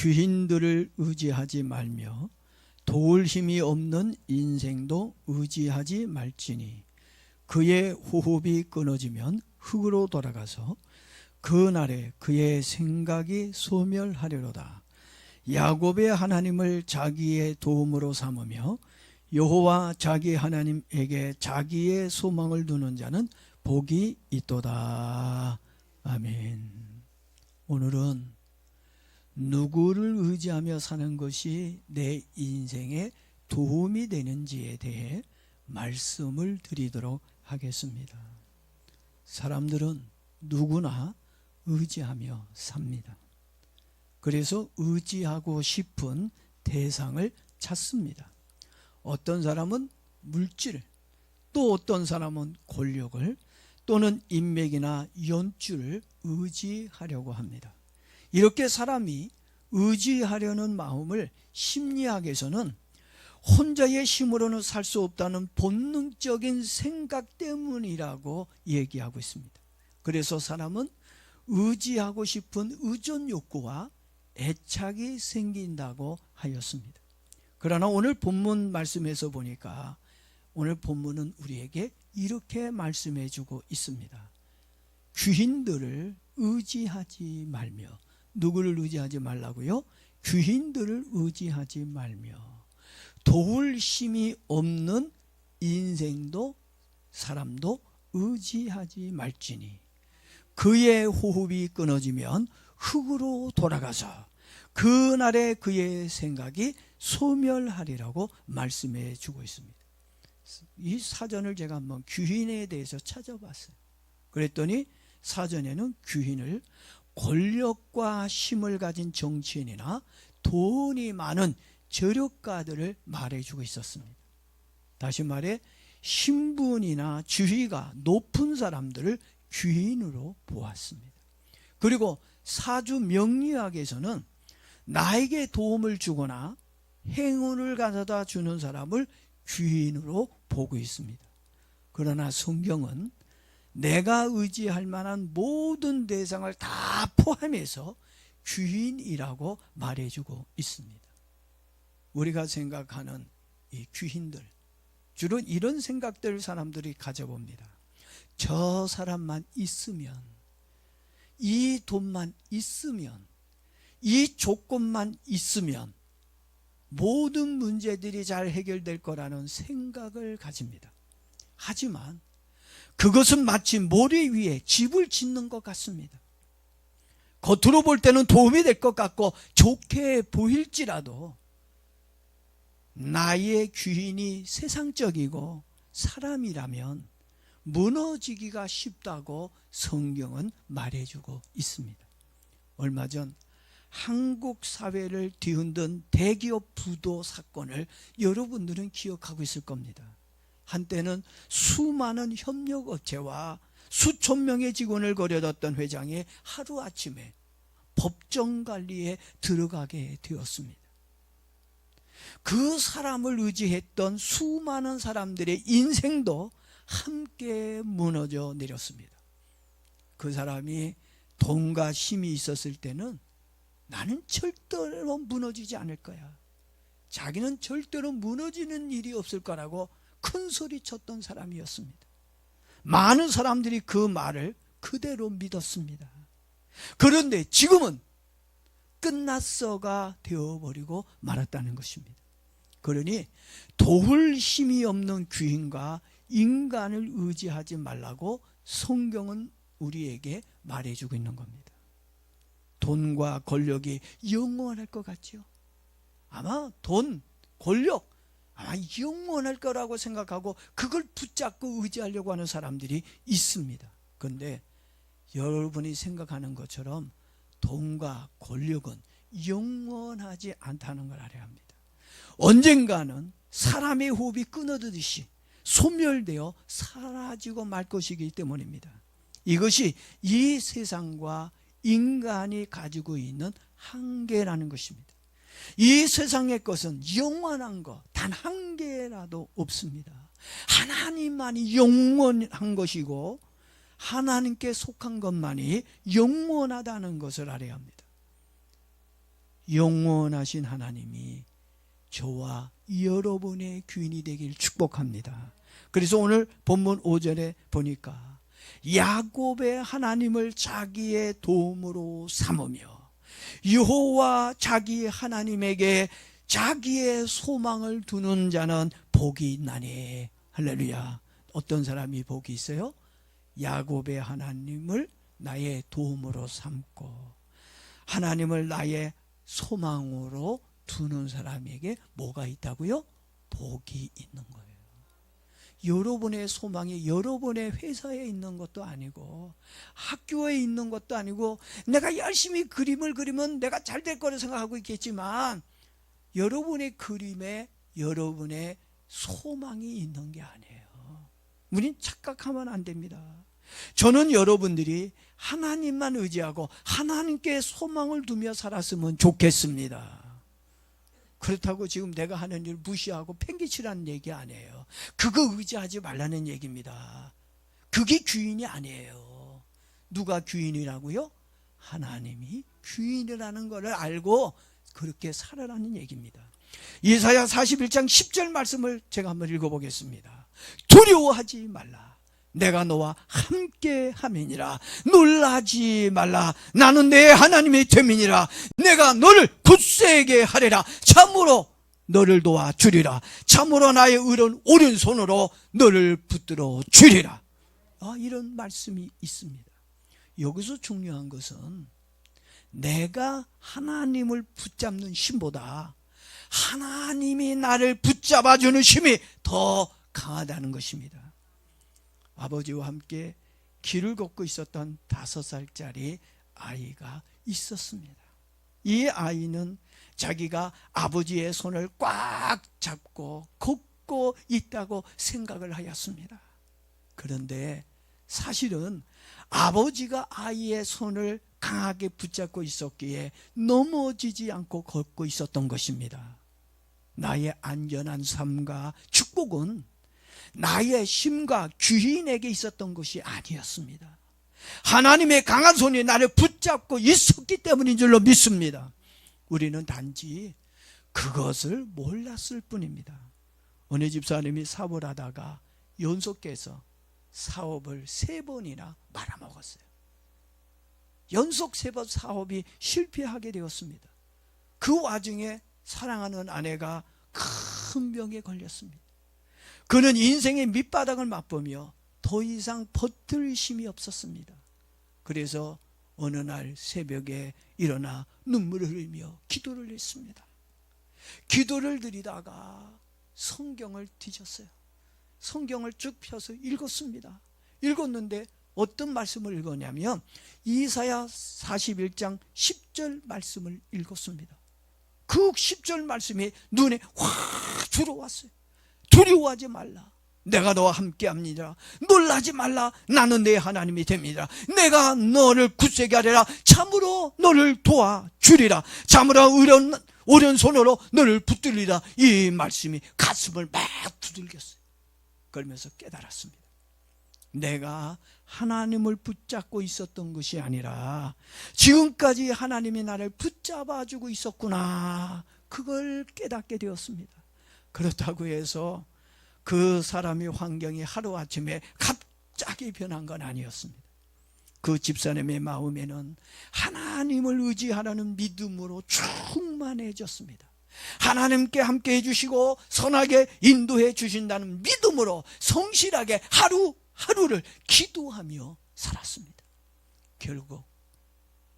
귀인들을 의지하지 말며 도울 힘이 없는 인생도 의지하지 말지니 그의 호흡이 끊어지면 흙으로 돌아가서 그날에 그의 생각이 소멸하려로다. 야곱의 하나님을 자기의 도움으로 삼으며 여호와 자기 하나님에게 자기의 소망을 두는 자는 복이 있도다. 아멘. 오늘은 누구를 의지하며 사는 것이 내 인생에 도움이 되는지에 대해 말씀을 드리도록 하겠습니다. 사람들은 누구나 의지하며 삽니다. 그래서 의지하고 싶은 대상을 찾습니다. 어떤 사람은 물질, 또 어떤 사람은 권력을 또는 인맥이나 연줄을 의지하려고 합니다. 이렇게 사람이 의지하려는 마음을 심리학에서는 혼자의 힘으로는 살 수 없다는 본능적인 생각 때문이라고 얘기하고 있습니다. 그래서 사람은 의지하고 싶은 의존 욕구와 애착이 생긴다고 하였습니다. 그러나 오늘 본문 말씀에서 보니까 오늘 본문은 우리에게 이렇게 말씀해 주고 있습니다. 귀인들을 의지하지 말며, 누구를 의지하지 말라고요? 귀인들을 의지하지 말며 도울 힘이 없는 인생도 사람도 의지하지 말지니 그의 호흡이 끊어지면 흙으로 돌아가서 그날에 그의 생각이 소멸하리라고 말씀해 주고 있습니다. 이 사전을 제가 한번 귀인에 대해서 찾아봤어요. 그랬더니 사전에는 귀인을 권력과 힘을 가진 정치인이나 돈이 많은 저력가들을 말해주고 있었습니다. 다시 말해 신분이나 지위가 높은 사람들을 귀인으로 보았습니다. 그리고 사주 명리학에서는 나에게 도움을 주거나 행운을 가져다 주는 사람을 귀인으로 보고 있습니다. 그러나 성경은 내가 의지할 만한 모든 대상을 다 포함해서 귀인이라고 말해주고 있습니다. 우리가 생각하는 이 귀인들, 주로 이런 생각들을 사람들이 가져봅니다. 저 사람만 있으면, 이 돈만 있으면, 이 조건만 있으면 모든 문제들이 잘 해결될 거라는 생각을 가집니다. 하지만 그것은 마치 모래 위에 집을 짓는 것 같습니다. 겉으로 볼 때는 도움이 될 것 같고 좋게 보일지라도 나의 귀인이 세상적이고 사람이라면 무너지기가 쉽다고 성경은 말해주고 있습니다. 얼마 전 한국 사회를 뒤흔든 대기업 부도 사건을 여러분들은 기억하고 있을 겁니다. 한때는 수많은 협력업체와 수천 명의 직원을 거려뒀던 회장이 하루아침에 법정관리에 들어가게 되었습니다. 그 사람을 의지했던 수많은 사람들의 인생도 함께 무너져 내렸습니다. 그 사람이 돈과 힘이 있었을 때는 나는 절대로 무너지지 않을 거야, 자기는 절대로 무너지는 일이 없을 거라고 큰 소리 쳤던 사람이었습니다. 많은 사람들이 그 말을 그대로 믿었습니다. 그런데 지금은 끝났어가 되어버리고 말았다는 것입니다. 그러니 도울 힘이 없는 귀인과 인간을 의지하지 말라고 성경은 우리에게 말해주고 있는 겁니다. 돈과 권력이 영원할 것 같죠? 아마 돈, 권력 아마 영원할 거라고 생각하고 그걸 붙잡고 의지하려고 하는 사람들이 있습니다. 그런데 여러분이 생각하는 것처럼 돈과 권력은 영원하지 않다는 걸 알아야 합니다. 언젠가는 사람의 호흡이 끊어지듯이 소멸되어 사라지고 말 것이기 때문입니다. 이것이 이 세상과 인간이 가지고 있는 한계라는 것입니다. 이 세상의 것은 영원한 것 단 한 개라도 없습니다. 하나님만이 영원한 것이고 하나님께 속한 것만이 영원하다는 것을 알아야 합니다. 영원하신 하나님이 저와 여러분의 귀인이 되길 축복합니다. 그래서 오늘 본문 5절에 보니까 야곱의 하나님을 자기의 도움으로 삼으며 여호와 자기 하나님에게 자기의 소망을 두는 자는 복이 있나니. 할렐루야. 어떤 사람이 복이 있어요? 야곱의 하나님을 나의 도움으로 삼고 하나님을 나의 소망으로 두는 사람에게 뭐가 있다고요? 복이 있는 거예요. 여러분의 소망이 여러분의 회사에 있는 것도 아니고 학교에 있는 것도 아니고 내가 열심히 그림을 그리면 내가 잘 될 거라 생각하고 있겠지만 여러분의 그림에 여러분의 소망이 있는 게 아니에요. 우린 착각하면 안 됩니다. 저는 여러분들이 하나님만 의지하고 하나님께 소망을 두며 살았으면 좋겠습니다. 그렇다고 지금 내가 하는 일 무시하고 팽개치라는 얘기 아니에요. 그거 의지하지 말라는 얘기입니다. 그게 귀인이 아니에요. 누가 귀인이라고요? 하나님이 귀인이라는 것을 알고 그렇게 살아라는 얘기입니다. 이사야 41장 10절 말씀을 제가 한번 읽어보겠습니다. 두려워하지 말라. 내가 너와 함께 함이니라. 놀라지 말라. 나는 내 하나님의 됨이니라. 내가 너를 굳세게 하리라. 참으로 너를 도와주리라. 참으로 나의 의로운 오른손으로 너를 붙들어 주리라. 이런 말씀이 있습니다. 여기서 중요한 것은 내가 하나님을 붙잡는 힘보다 하나님이 나를 붙잡아주는 힘이 더 강하다는 것입니다. 아버지와 함께 길을 걷고 있었던 5살짜리 아이가 있었습니다. 이 아이는 자기가 아버지의 손을 꽉 잡고 걷고 있다고 생각을 하였습니다. 그런데 사실은 아버지가 아이의 손을 강하게 붙잡고 있었기에 넘어지지 않고 걷고 있었던 것입니다. 나의 안전한 삶과 축복은 나의 힘과 귀인에게 있었던 것이 아니었습니다. 하나님의 강한 손이 나를 붙잡고 있었기 때문인 줄로 믿습니다. 우리는 단지 그것을 몰랐을 뿐입니다. 어느 집사님이 사업을 하다가 연속해서 사업을 3번이나 말아먹었어요. 연속 3번 사업이 실패하게 되었습니다. 그 와중에 사랑하는 아내가 큰 병에 걸렸습니다. 그는 인생의 밑바닥을 맛보며 더 이상 버틸 힘이 없었습니다. 그래서 어느 날 새벽에 일어나 눈물을 흘리며 기도를 했습니다. 기도를 드리다가 성경을 뒤졌어요. 성경을 쭉 펴서 읽었습니다. 읽었는데 어떤 말씀을 읽었냐면 이사야 41장 10절 말씀을 읽었습니다. 그 10절 말씀이 눈에 확 들어왔어요. 두려워하지 말라. 내가 너와 함께합니다. 놀라지 말라. 나는 내 하나님이 됩니다. 내가 너를 굳세게 하리라. 참으로 너를 도와주리라. 참으로 오른손으로 너를 붙들리라. 이 말씀이 가슴을 막 두들겼어요. 그러면서 깨달았습니다. 내가 하나님을 붙잡고 있었던 것이 아니라 지금까지 하나님이 나를 붙잡아주고 있었구나. 그걸 깨닫게 되었습니다. 그렇다고 해서 그 사람의 환경이 하루아침에 갑자기 변한 건 아니었습니다. 그 집사님의 마음에는 하나님을 의지하라는 믿음으로 충만해졌습니다. 하나님께 함께 해주시고 선하게 인도해 주신다는 믿음으로 성실하게 하루하루를 기도하며 살았습니다. 결국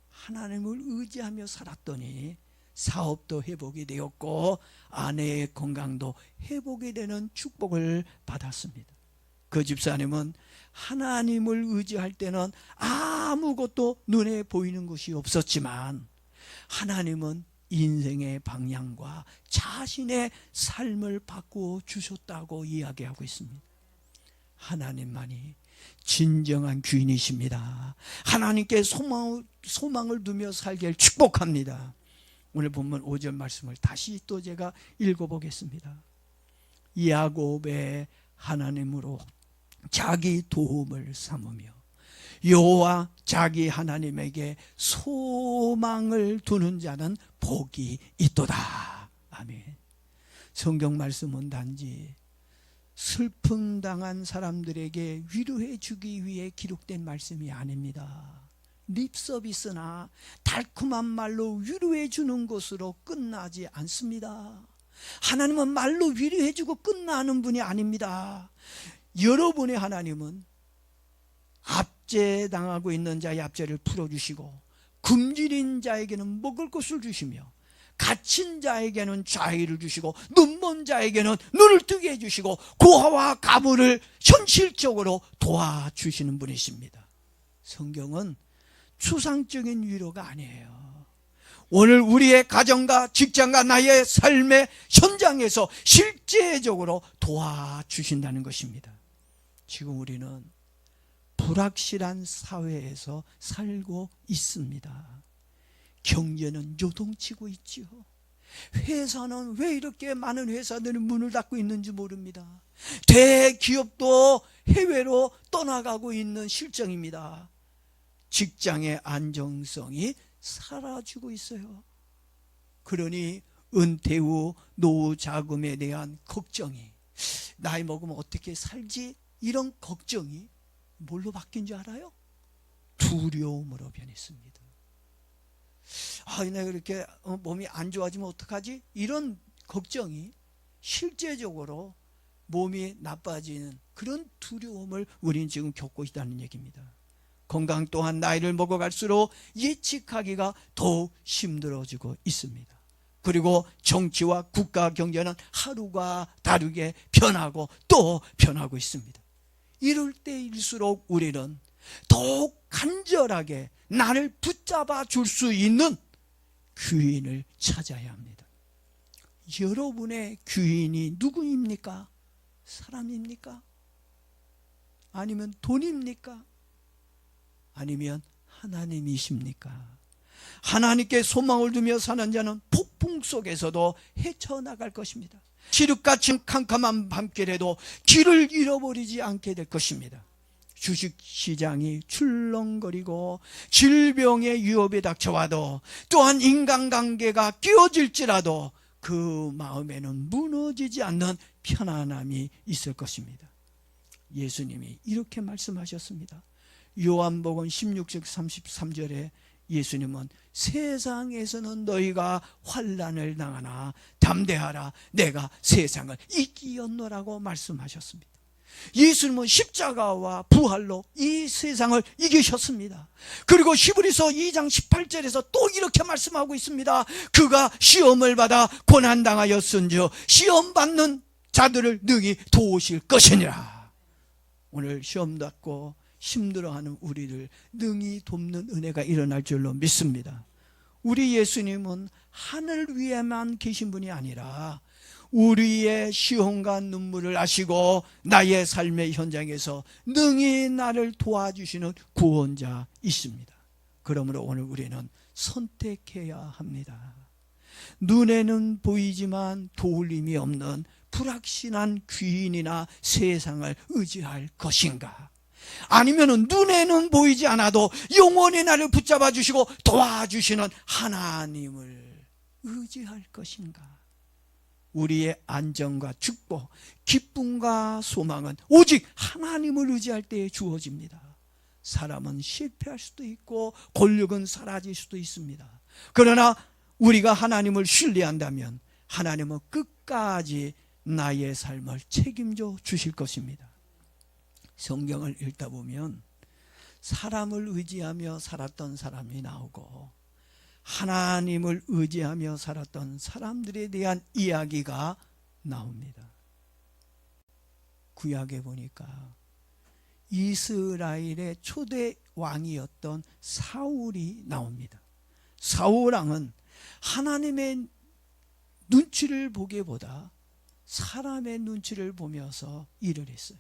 하나님을 의지하며 살았더니 사업도 회복이 되었고 아내의 건강도 회복이 되는 축복을 받았습니다. 그 집사님은 하나님을 의지할 때는 아무것도 눈에 보이는 것이 없었지만 하나님은 인생의 방향과 자신의 삶을 바꾸어 주셨다고 이야기하고 있습니다. 하나님만이 진정한 귀인이십니다. 하나님께 소망을 두며 살길 축복합니다. 오늘 본문 5절 말씀을 다시 또 제가 읽어보겠습니다. 야곱의 하나님으로 자기 도움을 삼으며 여호와 자기 하나님에게 소망을 두는 자는 복이 있도다. 아멘. 성경 말씀은 단지 슬픔 당한 사람들에게 위로해 주기 위해 기록된 말씀이 아닙니다. 립서비스나 달콤한 말로 위로해 주는 것으로 끝나지 않습니다. 하나님은 말로 위로해 주고 끝나는 분이 아닙니다. 여러분의 하나님은 압제당하고 있는 자의 압제를 풀어주시고, 굶주린 자에게는 먹을 것을 주시며, 갇힌 자에게는 자유를 주시고, 눈먼 자에게는 눈을 뜨게 해주시고, 고아와 가부를 현실적으로 도와주시는 분이십니다. 성경은 추상적인 위로가 아니에요. 오늘 우리의 가정과 직장과 나의 삶의 현장에서 실제적으로 도와주신다는 것입니다. 지금 우리는 불확실한 사회에서 살고 있습니다. 경제는 요동치고 있지요. 회사는 왜 이렇게 많은 회사들이 문을 닫고 있는지 모릅니다. 대기업도 해외로 떠나가고 있는 실정입니다. 직장의 안정성이 사라지고 있어요. 그러니 은퇴 후 노후 자금에 대한 걱정이, 나이 먹으면 어떻게 살지, 이런 걱정이 뭘로 바뀐 줄 알아요? 두려움으로 변했습니다. 내가 이렇게 몸이 안 좋아지면 어떡하지? 이런 걱정이 실제적으로 몸이 나빠지는 그런 두려움을 우리는 지금 겪고 있다는 얘기입니다. 건강 또한 나이를 먹어갈수록 예측하기가 더욱 힘들어지고 있습니다. 그리고 정치와 국가 경제는 하루가 다르게 변하고 또 변하고 있습니다. 이럴 때일수록 우리는 더욱 간절하게 나를 붙잡아 줄 수 있는 귀인을 찾아야 합니다. 여러분의 귀인이 누구입니까? 사람입니까? 아니면 돈입니까? 아니면 하나님이십니까? 하나님께 소망을 두며 사는 자는 폭풍 속에서도 헤쳐나갈 것입니다. 칠흑같이 캄캄한 밤길에도 길을 잃어버리지 않게 될 것입니다. 주식시장이 출렁거리고 질병의 위협이 닥쳐와도, 또한 인간관계가 끼어질지라도 그 마음에는 무너지지 않는 편안함이 있을 것입니다. 예수님이 이렇게 말씀하셨습니다. 요한복음 16장 33절에 예수님은 세상에서는 너희가 환난을 당하나 담대하라, 내가 세상을 이기었노라고 말씀하셨습니다. 예수님은 십자가와 부활로 이 세상을 이기셨습니다. 그리고 히브리서 2장 18절에서 또 이렇게 말씀하고 있습니다. 그가 시험을 받아 고난당하였은즉 시험 받는 자들을 능히 도우실 것이니라. 오늘 시험 받고 힘들어하는 우리를 능히 돕는 은혜가 일어날 줄로 믿습니다. 우리 예수님은 하늘 위에만 계신 분이 아니라 우리의 시험과 눈물을 아시고 나의 삶의 현장에서 능히 나를 도와주시는 구원자이십니다. 그러므로 오늘 우리는 선택해야 합니다. 눈에는 보이지만 도울 힘이 없는 불확실한 귀인이나 세상을 의지할 것인가? 아니면 눈에는 보이지 않아도 영원히 나를 붙잡아 주시고 도와주시는 하나님을 의지할 것인가? 우리의 안정과 축복, 기쁨과 소망은 오직 하나님을 의지할 때에 주어집니다. 사람은 실패할 수도 있고 권력은 사라질 수도 있습니다. 그러나 우리가 하나님을 신뢰한다면 하나님은 끝까지 나의 삶을 책임져 주실 것입니다. 성경을 읽다 보면 사람을 의지하며 살았던 사람이 나오고 하나님을 의지하며 살았던 사람들에 대한 이야기가 나옵니다. 구약에 보니까 이스라엘의 초대 왕이었던 사울이 나옵니다. 사울 왕은 하나님의 눈치를 보기보다 사람의 눈치를 보면서 일을 했어요.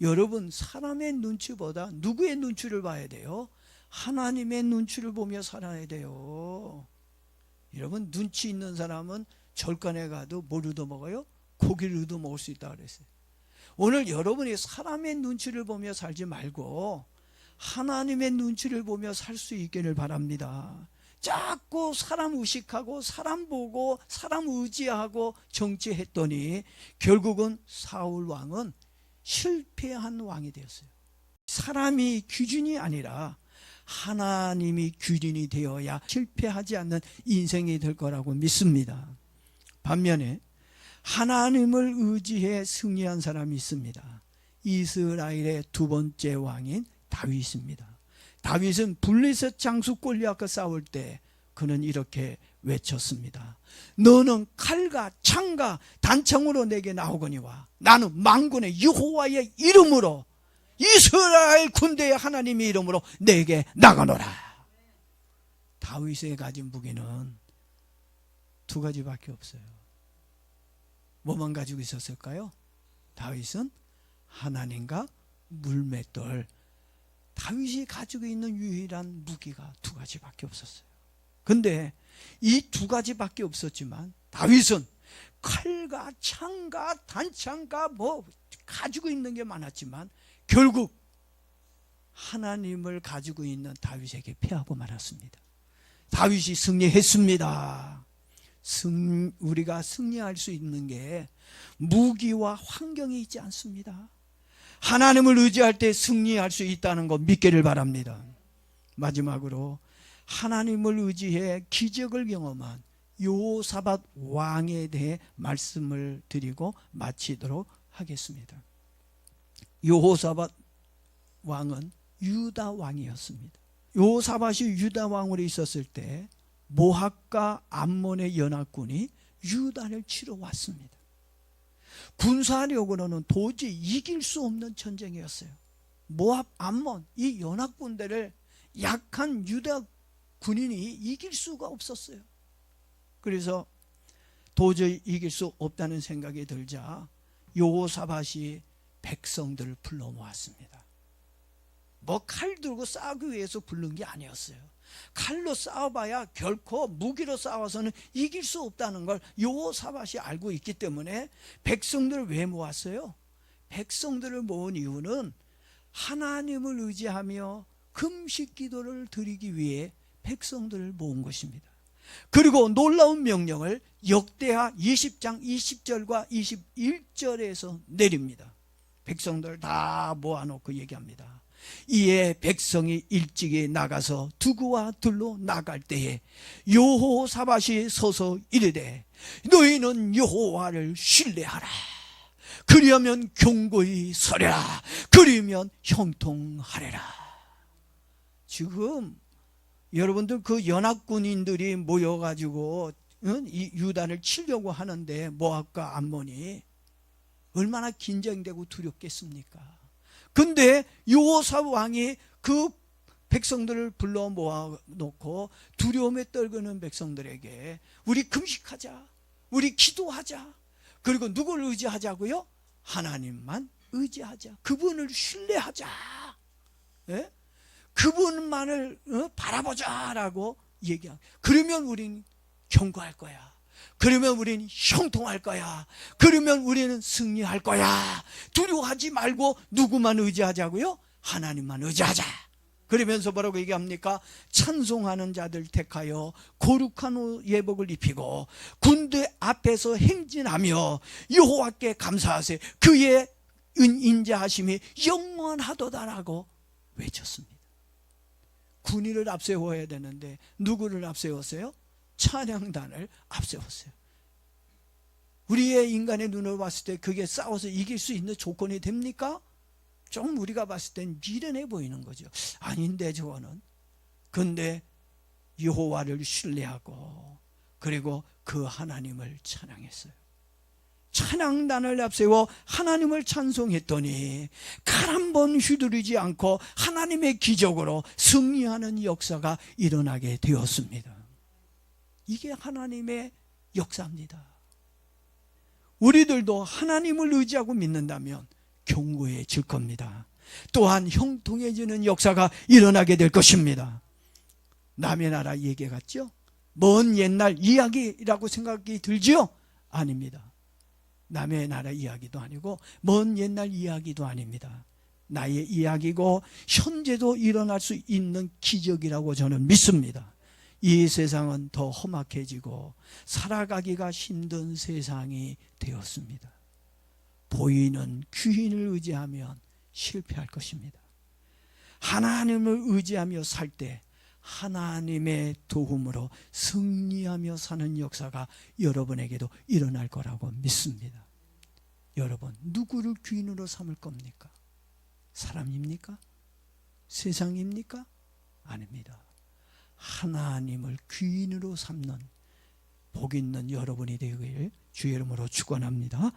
여러분, 사람의 눈치보다 누구의 눈치를 봐야 돼요? 하나님의 눈치를 보며 살아야 돼요. 여러분, 눈치 있는 사람은 절간에 가도 뭘 얻어먹어요? 고기를 얻어먹을 수 있다고 그랬어요. 오늘 여러분이 사람의 눈치를 보며 살지 말고 하나님의 눈치를 보며 살 수 있기를 바랍니다. 자꾸 사람 의식하고 사람 보고 사람 의지하고 정치했더니 결국은 사울 왕은 실패한 왕이 되었어요. 사람이 기준이 아니라 하나님이 기준이 되어야 실패하지 않는 인생이 될 거라고 믿습니다. 반면에 하나님을 의지해 승리한 사람이 있습니다. 이스라엘의 두 번째 왕인 다윗입니다. 다윗은 블레셋 장수 골리앗과 싸울 때 그는 이렇게 외쳤습니다. 너는 칼과 창과 단창으로 내게 나오거니와 나는 만군의 여호와의 이름으로 이스라엘 군대의 하나님의 이름으로 내게 나가노라. 다윗이 가진 무기는 두 가지밖에 없어요. 뭐만 가지고 있었을까요? 다윗은 하나님과 물맷돌. 다윗이 가지고 있는 유일한 무기가 두 가지밖에 없었어요. 근데 이 두 가지밖에 없었지만 다윗은 칼과 창과 단창과 뭐 가지고 있는 게 많았지만 결국 하나님을 가지고 있는 다윗에게 패하고 말았습니다. 다윗이 승리했습니다. 우리가 승리할 수 있는 게 무기와 환경이 있지 않습니다. 하나님을 의지할 때 승리할 수 있다는 거 믿기를 바랍니다. 마지막으로 하나님을 의지해 기적을 경험한 여호사밧 왕에 대해 말씀을 드리고 마치도록 하겠습니다. 여호사밧 왕은 유다 왕이었습니다. 여호사밧이 유다 왕으로 있었을 때 모압과 암몬의 연합군이 유다를 치러 왔습니다. 군사력으로는 도저히 이길 수 없는 전쟁이었어요. 모압, 암몬 이 연합군대를 약한 유다 군인이 이길 수가 없었어요. 그래서 도저히 이길 수 없다는 생각이 들자 여호사밧이 백성들을 불러 모았습니다. 뭐 칼 들고 싸우기 위해서 부른 게 아니었어요. 칼로 싸워봐야 결코 무기로 싸워서는 이길 수 없다는 걸 여호사밧이 알고 있기 때문에 백성들을 왜 모았어요? 백성들을 모은 이유는 하나님을 의지하며 금식 기도를 드리기 위해 백성들을 모은 것입니다. 그리고 놀라운 명령을 역대하 20장 20절과 21절에서 내립니다. 백성들 다 모아놓고 얘기합니다. 이에 백성이 일찍이 나가서 두구와 들로 나갈 때에 여호사밧이 서서 이르되 너희는 여호와를 신뢰하라. 그리하면 경고히 서려라. 그리면 형통하리라. 지금 여러분들 그 연합군인들이 모여가지고 이 유다를 치려고 하는데 모압과 암몬이 얼마나 긴장되고 두렵겠습니까? 근데 여호사밧 왕이 그 백성들을 불러 모아놓고 두려움에 떨구는 백성들에게 우리 금식하자, 우리 기도하자, 그리고 누구를 의지하자고요? 하나님만 의지하자, 그분을 신뢰하자, 예? 그분만을 바라보자라고 얘기하고, 그러면 우린 경고할 거야. 그러면 우리는 형통할 거야. 그러면 우리는 승리할 거야. 두려워하지 말고 누구만 의지하자고요? 하나님만 의지하자. 그러면서 뭐라고 얘기합니까? 찬송하는 자들 택하여 거룩한 예복을 입히고 군대 앞에서 행진하며 여호와께 감사하세요. 그의 인자하심이 영원하도다라고 외쳤습니다. 군인을 앞세워야 되는데 누구를 앞세웠어요? 찬양단을 앞세웠어요. 우리의 인간의 눈으로 봤을 때 그게 싸워서 이길 수 있는 조건이 됩니까? 좀 우리가 봤을 땐 미련해 보이는 거죠. 아닌데 저거는. 근데 여호와를 신뢰하고 그리고 그 하나님을 찬양했어요. 찬양단을 앞세워 하나님을 찬송했더니 칼 한 번 휘두르지 않고 하나님의 기적으로 승리하는 역사가 일어나게 되었습니다. 이게 하나님의 역사입니다. 우리들도 하나님을 의지하고 믿는다면 견고해질 겁니다. 또한 형통해지는 역사가 일어나게 될 것입니다. 남의 나라 얘기 같죠? 먼 옛날 이야기라고 생각이 들지요? 아닙니다. 남의 나라 이야기도 아니고 먼 옛날 이야기도 아닙니다. 나의 이야기고 현재도 일어날 수 있는 기적이라고 저는 믿습니다. 이 세상은 더 험악해지고 살아가기가 힘든 세상이 되었습니다. 보이는 귀인을 의지하면 실패할 것입니다. 하나님을 의지하며 살 때 하나님의 도움으로 승리하며 사는 역사가 여러분에게도 일어날 거라고 믿습니다. 여러분, 누구를 귀인으로 삼을 겁니까? 사람입니까? 세상입니까? 아닙니다. 하나님을 귀인으로 삼는 복 있는 여러분이 되길 주의 이름으로 축원합니다.